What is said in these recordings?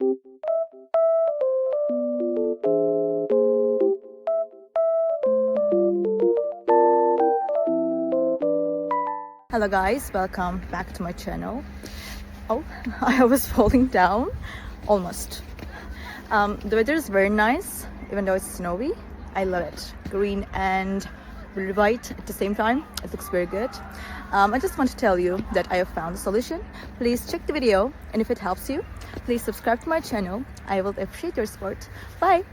Hello guys, welcome back to my channel. Oh, I was falling down almost. The weather is very nice, even though it's snowy. I love it. Green and really white at the same time. It looks very good. I just want to tell you that I have found a solution. Please check the video, and if it helps you, please subscribe to my channel. I will appreciate your support. Bye!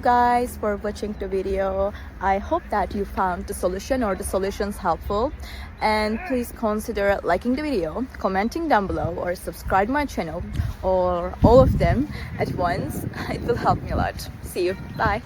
Guys for watching the video. I hope that you found the solution or the solutions helpful, and please consider liking the video, commenting down below, or subscribe my channel, or all of them at once. It will help me a lot. See you. Bye.